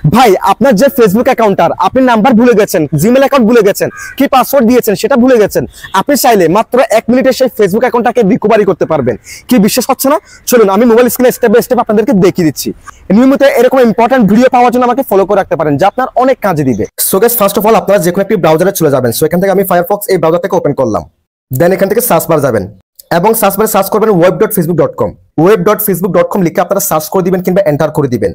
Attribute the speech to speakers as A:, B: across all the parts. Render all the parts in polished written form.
A: ভাই আপনার যে ফেসবুক অ্যাকাউন্টার আপনি নাম্বার ভুলে গেছেন, জিমেল অ্যাকাউন্ট ভুলে গেছেন, কি পাসওয়ার্ড দিয়েছেন সেটা ভুলে গেছেন, আপনি চাইলে মাত্র 1 মিনিটে সেই ফেসবুক অ্যাকাউন্টটাকে রিকভারি করতে পারবেন। কি বিশ্বাস হচ্ছে না? চলুন আমি মোবাইল স্ক্রিনে স্টেপ বাই স্টেপ আপনাদেরকে দেখিয়ে দিচ্ছি। নিয়মিত এরকম ইম্পর্টেন্ট ভিডিও পাওয়ার জন্য আমাকে ফলো করে রাখতে পারেন, যা আপনার অনেক কাজে দিবে। So guys, first of all আপনারা যে কোনো একটি ব্রাউজারে চলে যাবেন। সো এখান থেকে আমি ফায়ারফক্স এই ব্রাউজারটাকে ওপেন করলাম। দেন এখান থেকে সার্চ বার যাবেন এবং সার্চ বারে সার্চ করবেন web.facebook.com। web.facebook.com লিখে আপনারা সার্চ করে দিবেন কিংবা এন্টার করে দিবেন।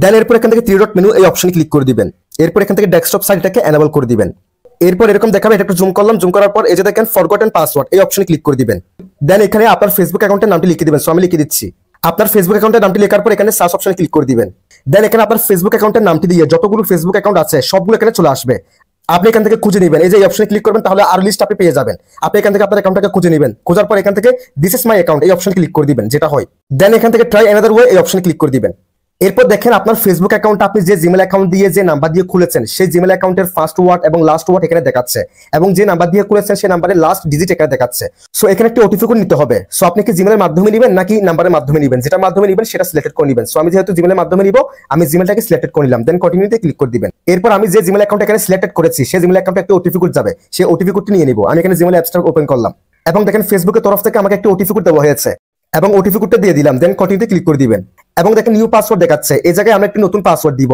A: দেন এরপর এখান থেকে থ্রি ডট মেনু এই অপশনে ক্লিক করে দিবেন। এরপর এখান থেকে ডেস্কটপ সাইটটাকে এনেবল করে দিবেন। এরপর এরকম দেখাবে, এটা একটু জুম করলাম, জুম করার পর এই যে দেখেন ফরগটেন পাসওয়ার্ড এই অপশনে ক্লিক করে দিবেন। দেন এখানে আপনার ফেসবুক অ্যাকাউন্টের নামটি লিখে দিবেন। সো আমি লিখে দিচ্ছি। আপনার ফেসবুক অ্যাকাউন্টের নামটি লেখার পর এখানে সার্চ অপশনে ক্লিক করে দিবেন। দেন এখানে আপনার ফেসবুক অ্যাকাউন্টের নামটি দিয়ে যতগুলো ফেসবুক অ্যাকাউন্ট আছে সবগুলো এখানে চলে আসবে। আপনি এখান থেকে খুঁজে নেবেন, এই যে অপশনে ক্লিক করবেন, তাহলে আর লিস্ট আপনি পেয়ে যাবেন। আপনি এখান থেকে আপনার অ্যাকাউন্টটাকে খুঁজে নেবেন, খোঁজার পর এখান থেকে দিস ইজ মাই অ্যাকাউন্ট এই অপশনে ক্লিক করে দিবেন, যেটা হয়। দেন এখান থেকে ট্রাই অ্যানাদার ওয়ে এই অপশনে ক্লিক করে দিবেন। এরপর দেখেন আপনার ফেসবুক অ্যাকাউন্ট আপনি যে জিমেল অ্যাকাউন্ট দিয়ে যে নাম্বার দিয়ে খুলেছেন সেই জিমেল অ্যাকাউন্টের ফার্স্ট ওয়ার্ড এবং লাস্ট ওয়ার্ড এখানে দেখাচ্ছে, এবং যে নাম্বার দিয়ে খুলেছেন সেই নাম্বারের লাস্ট ডিজিট এখানে দেখাচ্ছে। সো এখানে একটি ওটিপি কোড নিতে হবে। সো আপনি কি জিমেলের মাধ্যমে নেবেন নাকি নাম্বারের মাধ্যমে নেবেন? যেটা মাধ্যমে নেবেন সেটা সিলেক্ট করে নেবেন। সো আমি যেহেতু জিমেলের মাধ্যমে নিব, আমি জিমেলটাকে সিলেক্ট করে নিলাম। দেন কন্টিনিউতে ক্লিক করে দিবেন। এরপর আমি যে জিমেল অ্যাকাউন্ট এখানে সিলেক্ট করেছি সেই জিমেল অ্যাকাউন্টে একটা ওটিপি কোড যাবে, সেই ওটিপি কোডটি নিয়ে নিব। আমি এখানে জিমেল অ্যাপসটা ওপেন করলাম এবং দেখেন ফেসবুকের তরফ থেকে আমাকে একটা ওটিপি কোড দেওয়া হয়েছে এবং ওটিপি কোডটা দিয়ে দিলাম। দেন কন্টিনিউতে ক্লিক করে দিবেন এবং দেখেন নিউ পাসওয়ার্ড দেখাচ্ছে। এই জায়গায় আমরা একটি নতুন পাসওয়ার্ড দিব।